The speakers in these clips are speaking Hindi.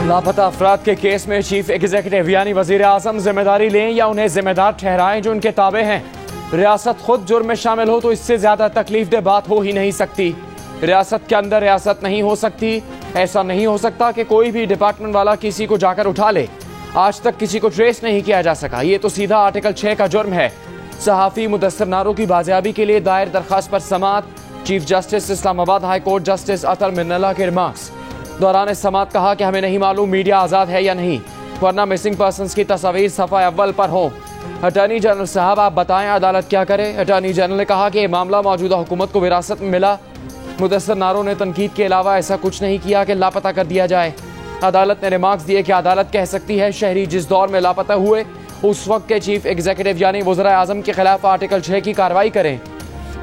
लापता अफराद के केस में चीफ एग्जीक्यूटिव यानी वजीर आजम जिम्मेदारी लें या उन्हें जिम्मेदार ठहराएं जो उनके ताबे हैं। रियासत खुद जुर्म में शामिल हो तो इससे ज्यादा तकलीफदेह बात हो ही नहीं सकती। रियासत के अंदर रियासत नहीं हो सकती। ऐसा नहीं हो सकता कि कोई भी डिपार्टमेंट वाला किसी को जाकर उठा ले। आज तक किसी को ट्रेस नहीं किया जा सका। ये तो सीधा आर्टिकल 6 का जुर्म है। सहाफी मुदस्सिर नारो की बाजियाबी के लिए दायर दरखास्त पर समाअत। Chief justice Islamabad high court justice Athar Minallah के रिमार्क्स दौरान समाअत कहा कि हमें नहीं मालूम मीडिया आज़ाद है या नहीं, वरना मिसिंग पर्सनस की तस्वीर सफ़ा अव्वल पर हो। अटॉर्नी जनरल साहब आप बताएं अदालत क्या करे। अटॉर्नी जनरल ने कहा कि यह मामला मौजूदा हुकूमत को विरासत में मिला। मुदस्सिर नारो ने तनकीद के अलावा ऐसा कुछ नहीं किया कि लापता कर दिया जाए। अदालत ने रिमार्क्स दिए कि अदालत कह सकती है शहरी जिस दौर में लापता हुए उस वक्त के चीफ एग्जीक्यूटिव यानी वज़ीर आज़म के खिलाफ आर्टिकल 6 की कार्रवाई करें।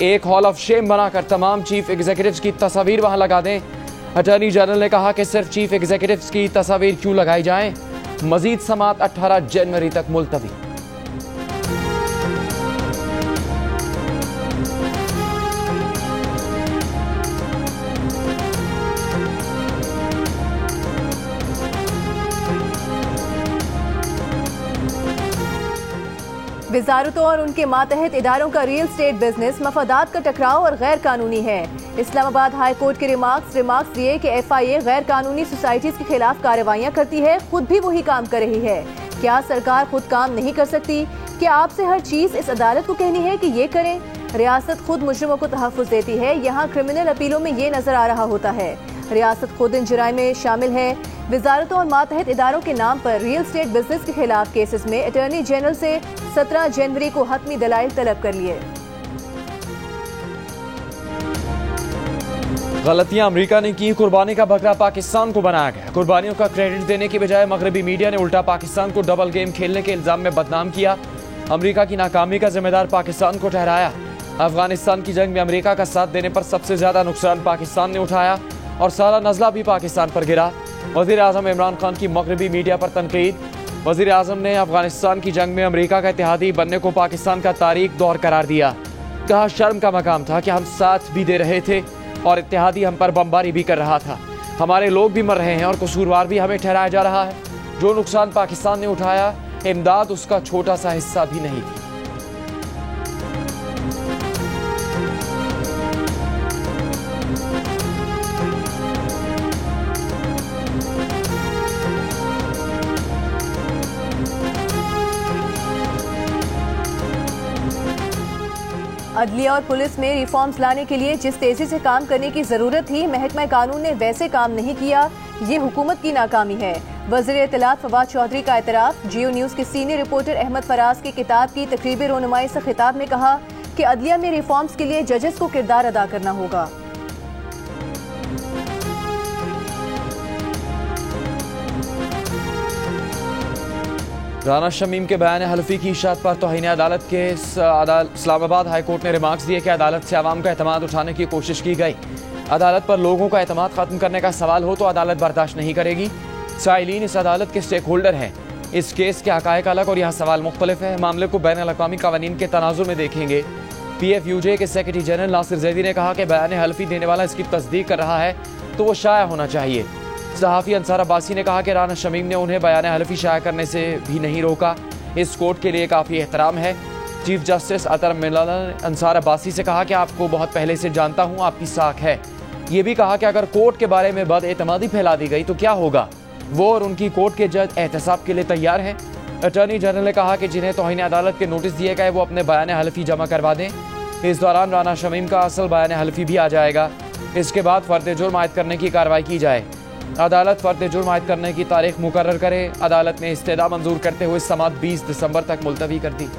एक हॉल ऑफ शेम बनाकर तमाम चीफ एग्जीक्यूटिव्स की तस्वीर वहां लगा दें। अटॉर्नी जनरल ने कहा कि सिर्फ चीफ एग्जीक्यूटिव्स की तस्वीर क्यों लगाई जाए। मजीद समाअत 18 जनवरी तक मुलतवी। वजारतों और उनके मातहत इदारों का रियल स्टेट बिजनेस मफादात का टकराव और गैर कानूनी है। इस्लामाबाद हाई कोर्ट के रिमार्क्स दिए कि FIA गैर कानूनी सोसाइटीज के खिलाफ कार्रवाइयाँ करती है, खुद भी वही काम कर रही है। क्या सरकार खुद काम नहीं कर सकती? क्या आपसे हर चीज इस अदालत को कहनी है कि ये करें? रियासत खुद मुजरिमों को तहफ़्फ़ुज़ देती है। यहाँ क्रिमिनल अपीलों में ये नजर आ रहा होता है। रियासत खुद इन जुराइम में शामिल है। वजारतों और मातहत इदारों के नाम पर रियल स्टेट बिजनेस के खिलाफ केसेस में अटॉर्नी जनरल से 17 जनवरी को हतमी दलाइल तलब कर लिए। गलतियां अमेरिका ने की, कुर्बानी का बकरा पाकिस्तान को बनाया गया। कुर्बानियों का क्रेडिट देने के बजाय मगरबी मीडिया ने उल्टा पाकिस्तान को डबल गेम खेलने के इल्जाम में बदनाम किया। अमेरिका की नाकामी का जिम्मेदार पाकिस्तान को ठहराया। अफगानिस्तान की जंग में अमेरिका का साथ देने पर सबसे ज्यादा नुकसान पाकिस्तान ने उठाया और सारा नजला भी पाकिस्तान पर गिरा। वजीर आजम इमरान खान की मगरबी मीडिया पर तनकीद। वजीर आजम ने अफगानिस्तान की जंग में अमेरिका का इत्तेहादी बनने को पाकिस्तान का तारीख दौर करार दिया। कहा शर्म का मकाम था कि हम साथ भी दे रहे थे और इत्तेहादी हम पर बमबारी भी कर रहा था। हमारे लोग भी मर रहे हैं और कसूरवार भी हमें ठहराया जा रहा है। जो नुकसान पाकिस्तान ने उठाया, इमदाद उसका छोटा सा हिस्सा भी नहीं थी। अदलिया और पुलिस में रिफॉर्म्स लाने के लिए जिस तेजी से काम करने की जरूरत थी, महकमा कानून ने वैसे काम नहीं किया। ये हुकूमत की नाकामी है। वज़ीर इत्तलात फवाद चौधरी का एतराफ़। जियो न्यूज़ के सीनियर रिपोर्टर अहमद फराज की किताब की तकरीबी रोनुमाई से खिताब में कहा कि अदलिया में रिफॉर्म्स के लिए जजेस को किरदार अदा करना होगा। राना शमीम के बयान हल्फी की इशात पर तौहीन अदालत के इस्लामाबाद हाई कोर्ट ने रिमार्क्स दिए कि अदालत से आवाम का एतमाद उठाने की कोशिश की गई। अदालत पर लोगों का एतमाद खत्म करने का सवाल हो तो अदालत बर्दाश्त नहीं करेगी। साइलीन इस अदालत के स्टेक होल्डर हैं। इस केस के हकायक अलग और यहाँ सवाल मुख्तलिफ है। मामले को बैन अल-अक़वामी क़वानीन के तनाजुर में देखेंगे। PFUJ के सेक्रेटरी जनरल नासिर जैदी ने कहा कि बयान हल्फी देने वाला इसकी तस्दीक कर रहा है तो वो शाया होना चाहिए। सहाफ़ी अंसार अब्बासी ने कहा कि राना शमीम ने उन्हें बयान हल्फी शाया करने से भी नहीं रोका। इस कोर्ट के लिए काफ़ी एहतराम है। चीफ जस्टिस अतर मिन्नल्ला ने अंसार अब्बासी से कहा कि आपको बहुत पहले से जानता हूँ, आपकी साख है। ये भी कहा कि अगर कोर्ट के बारे में बदएतमादी फैला दी गई तो क्या होगा। वो और उनकी कोर्ट के जज एहतसाब के लिए तैयार हैं। अटॉर्नी जनरल ने कहा कि जिन्हें तौहीन अदालत के नोटिस दिए गए वो अपने बयान हल्फी जमा करवा दें। इस दौरान राना शमीम का असल बयान हल्फी भी आ जाएगा। इसके बाद फर्द जुर्म आयद करने की कार्रवाई की जाए। अदालत फर्द जुर्म आयद करने की तारीख मुकर्रर करे। अदालत ने इस्तेदा मंजूर करते हुए समाअत 20 दिसंबर तक मुलतवी कर दी।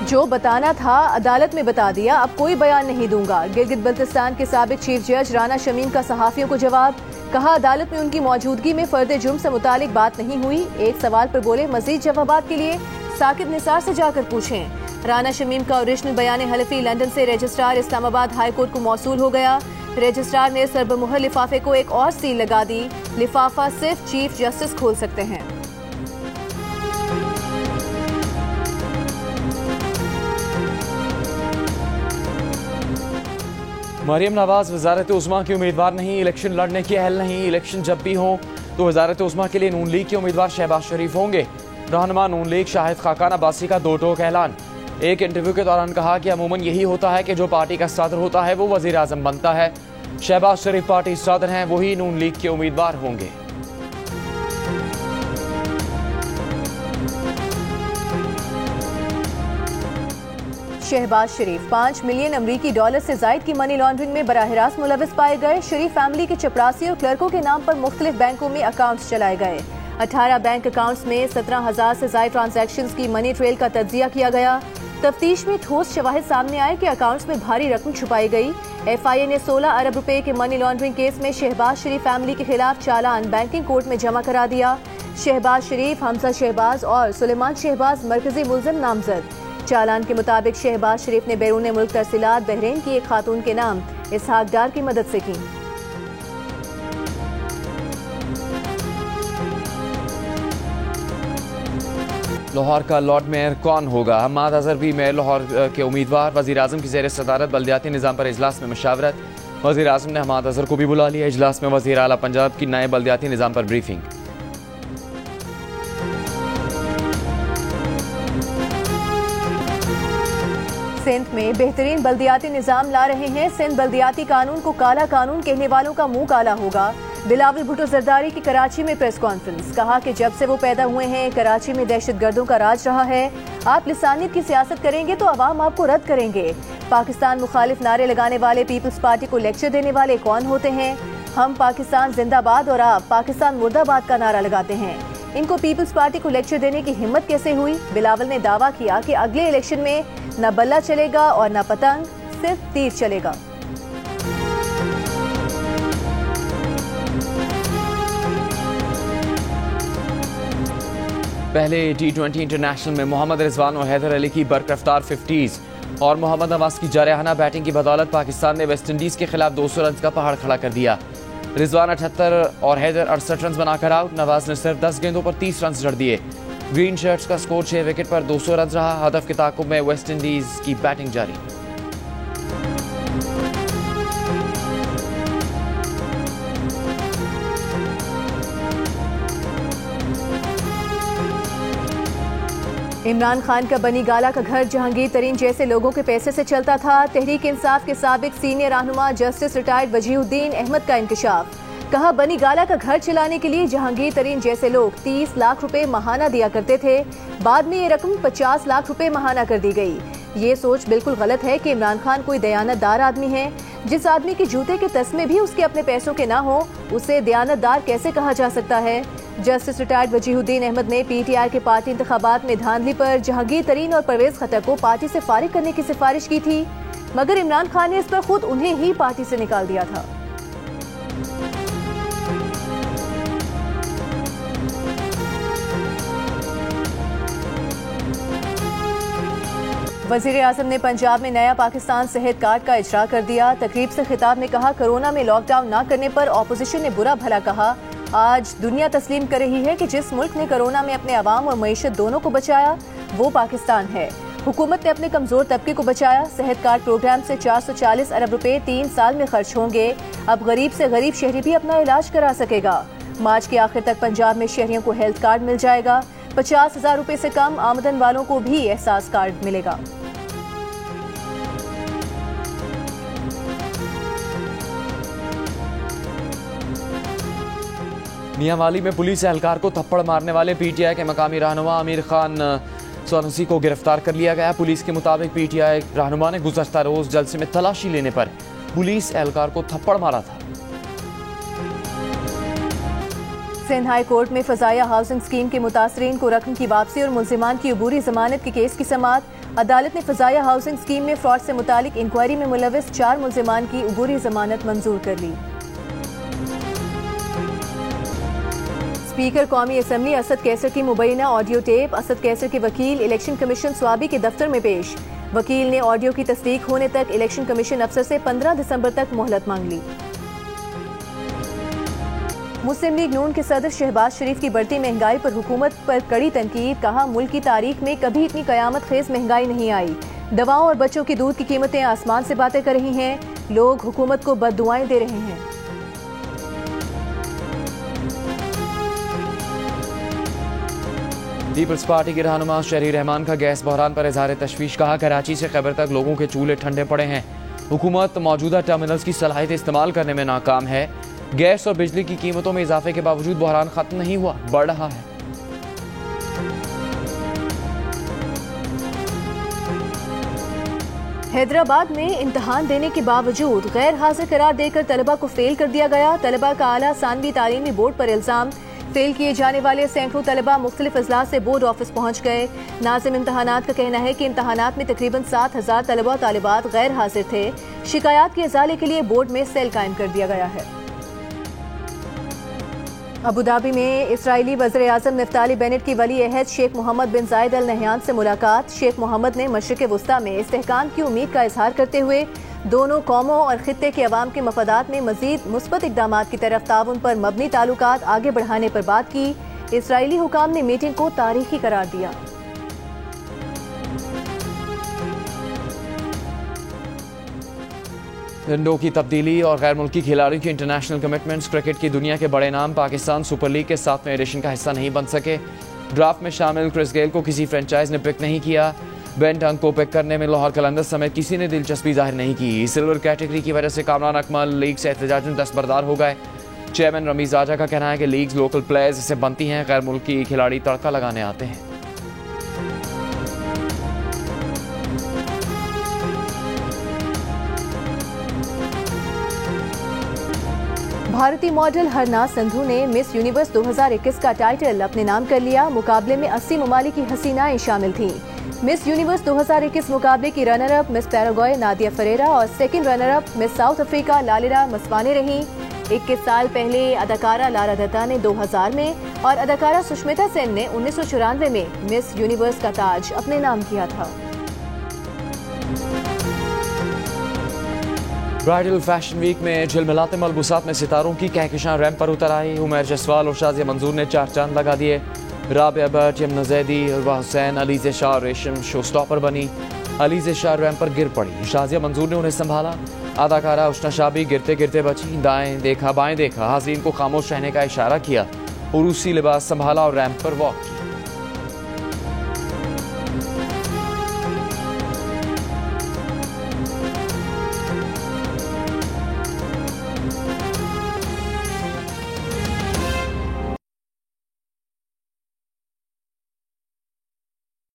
जो बताना था अदालत में बता दिया, अब कोई बयान नहीं दूंगा। गिलगित बल्तिस्तान के साबिक चीफ जज राना शमीम का सहाफियों को जवाब। कहा अदालत में उनकी मौजूदगी में फर्द जुर्म से मुतालिक बात नहीं हुई। एक सवाल पर बोले मजीद जवाबात के लिए साकिब निसार से जाकर पूछें। राना शमीम का ओरिजिनल बयान हल्फी लंदन से रजिस्ट्रार इस्लामाबाद हाई कोर्ट को मौसूल हो गया। रजिस्ट्रार ने सरबमुहर लिफाफे को एक और सील लगा दी। लिफाफा सिर्फ चीफ जस्टिस खोल सकते हैं। मरियम नवाज वजारत उस्मा की उम्मीदवार नहीं, इलेक्शन लड़ने की अहल नहीं। इलेक्शन जब भी हो तो वजारत उस्मा के लिए नून लीग के उम्मीदवार शहबाज शरीफ होंगे। रहनुमा नून लीग शाहिद खाकान अब्बासी का दो टोक ऐलान। एक इंटरव्यू के दौरान कहा कि अमूमन यही होता है कि जो पार्टी का सदर होता है वो वजीर आजम बनता है। शहबाज शरीफ पार्टी सदर हैं, वही नून लीग के उम्मीदवार होंगे। शहबाज शरीफ 5 मिलियन अमरीकी डॉलर से जायद की मनी लॉन्ड्रिंग में बराह रास्त मुलविस पाए गए। शरीफ फैमिली के चपरासी और क्लर्कों के नाम पर मुख्तलिफ बैंकों में अकाउंट्स चलाए गए। 18 बैंक अकाउंट्स में 17,000 से ज्यादा ट्रांजैक्शंस की मनी ट्रेल का तज्जिया किया गया। तफ्तीश में ठोस शवाहिद सामने आए कि अकाउंट्स में भारी रकम छुपाई गई। FIA ने 16 अरब रुपए के मनी लॉन्ड्रिंग केस में शहबाज शरीफ फैमिली के खिलाफ चालान बैंकिंग कोर्ट में जमा करा दिया। शहबाज शरीफ, हमजा शहबाज और सुलेमान शहबाज मरकजी मुल्जिम नामजद। चालान के मुताबिक शहबाज शरीफ ने बैरून मुल्क तरसीलात बहरीन की एक खातून के नाम इसहाक डार की मदद से की। लाहौर का लॉर्ड मेयर कौन होगा? हम्माद अजहर भी मेयर लाहौर के उम्मीदवार। वज़ीर आज़म की ज़ेर सदारत बल्दियाती निज़ाम पर इजलास में मशावरत। वज़ीर आज़म ने हम्माद अजहर को भी बुला लिया। इजलास में वज़ीर आला पंजाब की नए बल्दियाती निज़ाम पर ब्रीफिंग। सिंध में बेहतरीन बल्दियाती निज़ाम ला रहे हैं। सिंध बल्दियाती कानून को काला कानून कहने वालों का मुंह काला होगा। बिलावल भुट्टो जरदारी की कराची में प्रेस कॉन्फ्रेंस। कहा कि जब से वो पैदा हुए हैं कराची में दहशतगर्दों का राज रहा है। आप लिसानियत की सियासत करेंगे तो अवाम आपको रद्द करेंगे। पाकिस्तान मुखालिफ नारे लगाने वाले पीपल्स पार्टी को लेक्चर देने वाले कौन होते हैं? हम पाकिस्तान जिंदाबाद और आप पाकिस्तान मुर्दाबाद का नारा लगाते हैं। इनको पीपल्स पार्टी को लेक्चर देने की हिम्मत कैसे हुई? बिलावल ने दावा किया कि अगले इलेक्शन में न बल्ला चलेगा और न पतंग, सिर्फ तीर चलेगा। पहले T20 इंटरनेशनल में मोहम्मद रिजवान और हैदर अली की बरकरफ्तार 50s और मोहम्मद नवाज की जारहाना बैटिंग की बदौलत पाकिस्तान ने वेस्ट इंडीज के खिलाफ 200 रन का पहाड़ खड़ा कर दिया। रिजवान 78 और हैदर 68 रन बनाकर आउट। नवाज ने सिर्फ 10 गेंदों पर 30 रन जड़ दिए। ग्रीन शर्ट्स का स्कोर 6 विकेट पर 200 रन रहा। हदफ के ताकुब में वेस्ट इंडीज की बैटिंग जारी। इमरान खान का बनी गाला का घर जहांगीर तरीन जैसे लोगों के पैसे से चलता था। तहरीक इंसाफ के साबिक सीनियर रहनुमा जस्टिस रिटायर्ड वजीहुद्दीन अहमद का इंकशाफ। कहा बनी गाला का घर चलाने के लिए जहांगीर तरीन जैसे लोग 30 लाख रुपए महाना दिया करते थे। बाद में ये रकम 50 लाख रुपए महाना कर दी गई। ये सोच बिल्कुल गलत है कि इमरान खान कोई दयानतदार आदमी है। जिस आदमी के जूते के तस्मे भी उसके अपने पैसों के ना हो उसे दयानतदार कैसे कहा जा सकता है? जस्टिस रिटायर्ड वजीहुद्दीन अहमद ने PTI के पार्टी इंतखाबात में धांधली पर जहांगीर तरीन और परवेज खतर को पार्टी से फारिग करने की सिफारिश की थी, मगर इमरान खान ने इस पर खुद उन्हें ही पार्टी से निकाल दिया था। वजीर आजम ने पंजाब में नया पाकिस्तान सेहत कार्ड का इजरा कर दिया। तकरीब से खिताब में कहा कोरोना में लॉकडाउन न करने पर ऑपोजिशन ने बुरा भला कहा। आज दुनिया तस्लीम कर रही है कि जिस मुल्क ने कोरोना में अपने अवाम और मईशत दोनों को बचाया वो पाकिस्तान है। हुकूमत ने अपने कमजोर तबके को बचाया। सेहत कार्ड प्रोग्राम से 440 अरब रुपए 3 साल में खर्च होंगे। अब गरीब से गरीब शहरी भी अपना इलाज करा सकेगा। मार्च के आखिर तक पंजाब में शहरियों को हेल्थ कार्ड मिल जाएगा। 50,000 रुपए से कम आमदन वालों को भी एहसास कार्ड मिलेगा। मियांवाली में पुलिस एहलकार को थप्पड़ मारने वाले PTI के मकामी रहनुमा आमिर खान सोनसी को गिरफ्तार कर लिया गया। पुलिस के मुताबिक PTI रहनुमा ने गुज़श्ता रोज जलसे में तलाशी लेने पर पुलिस एहलकार को थप्पड़ मारा था। सिंध हाई कोर्ट में फजाया हाउसिंग स्कीम के मुतासरीन को रकम की वापसी और मुल्जिमान की अबूरी जमानत के केस की समाअत। अदालत ने फजाया हाउसिंग स्कीम में फ्रॉड से मुतालिक इंक्वायरी में मुलविस 4 मुल्जिमान की अबूरी जमानत मंजूर कर ली। स्पीकर कौमी असम्बली असद कैसर की मुबैना ऑडियो टेप असद कैसर के वकील इलेक्शन कमीशन स्वाबी के दफ्तर में पेश। वकील ने ऑडियो की तस्दीक होने तक इलेक्शन कमीशन अफसर से 15 दिसंबर तक मोहलत मांग ली। मुस्लिम लीग नून के सदर शहबाज शरीफ की बढ़ती महंगाई पर हुकूमत पर कड़ी तनकीद। कहा, मुल्क की तारीख में कभी इतनी कयामत खेज महंगाई नहीं आई। दवाओं और बच्चों की दूध की कीमतें आसमान से बातें कर रही हैं। लोग हुकूमत को बद्दुआएं दे रहे हैं। पीपल्स पार्टी के रहनुमा शहरी रहमान का गैस बहरान पर इजहार तशवीश। कहा, कराची से खैबर तक लोगों के चूल्हे ठंडे पड़े हैं। हुकूमत मौजूदा टर्मिनल्स की सलाहियत इस्तेमाल करने में नाकाम है। गैस और बिजली की कीमतों में इजाफे के बावजूद बहरान खत्म नहीं हुआ, बढ़ रहा है। हैदराबाद में इम्तहान देने के बावजूद गैर हाजिर करार देकर तलबा को फेल कर दिया गया। तलबा का आला सानवी तालीमी बोर्ड पर इल्जाम। फेल किए जाने वाले सैकड़ों तलबा मुख्तलिफ अजलास से बोर्ड ऑफिस पहुंच गए। नाज़िम इम्तहानात का कहना है कि इम्तहानात में तकरीबन 7,000 तलबा तालिबात गैर हाजिर थे। शिकायत के इजाले के लिए बोर्ड में सेल कायम कर दिया गया है। अबुधाबी में इस्राएली वज़ीर आज़म नफ्ताली बेनेट की वली अहद शेख मोहम्मद बिन जायद अल नहयान से मुलाकात। शेख मोहम्मद ने मशरिक़ वुस्ता में इस्तेहकाम की उम्मीद का इजहार करते हुए दोनों कौमों और खित्ते के अवाम के मफादात में मजीद मुस्बत इक़दामात की तरफ ताउन पर मबनी ताल्लुकात आगे बढ़ाने पर बात की। इस्राएली हुकाम ने मीटिंग को तारीखी करार दिया। झंडों की तब्दीली और गैर मुल्की खिलाड़ियों की इंटरनेशनल कमिटमेंट्स। क्रिकेट की दुनिया के बड़े नाम पाकिस्तान सुपर लीग के 7वें एडिशन का हिस्सा नहीं बन सके। ड्राफ्ट में शामिल क्रिस गेल को किसी फ्रेंचाइज ने पिक नहीं किया। बेन टंग को पिक करने में लाहौर कलंदर्स समेत किसी ने दिलचस्पी जाहिर नहीं की। सिल्वर कैटेगरी की वजह से कामरान अकमल लीग से एहतजाजन दस्तबरदार हो गए। चेयरमैन रमीज राजा का कहना है कि लीग्स लोकल प्लेयर्स इससे बनती हैं, गैर मुल्की खिलाड़ी तड़का लगाने आते हैं। भारतीय मॉडल हरना संधू ने मिस यूनिवर्स 2021 का टाइटल अपने नाम कर लिया। मुकाबले में 80 ममालिक की हसीनाएं शामिल थीं। मिस यूनिवर्स 2021 मुकाबले की runner up Miss Paraguay Nadia Ferreira और second runner up Miss South Africa Lalela Mswane रहीं। 21 साल पहले अदाकारा लारा दत्ता ने 2000 में और अदाकारा सुष्मिता सेन ने 1994 में मिस यूनिवर्स का ताज अपने नाम किया था। ब्राइडल फैशन वीक में झिलमिलाते मलबूसात में सितारों की कहकशां रैंप पर उतर आई। उमर जसवाल और शाजिया मंजूर ने 4 चांद लगा दिए। राबिया भट्ट, यमुना जैदी, उर्वा हुसैन, अलीज़े शाह और रेशम शो स्टॉपर बनी। अलीज़े शाह रैंप पर गिर पड़ी, शाजिया मंजूर ने उन्हें संभाला। अदाकारा उष्ना शाह भी गिरते गिरते बची। दाएं देखा बाएं देखा, हाज़रीन को खामोश रहने का इशारा किया। उरूसी लिबास संभाला और रैंप पर वॉक किया।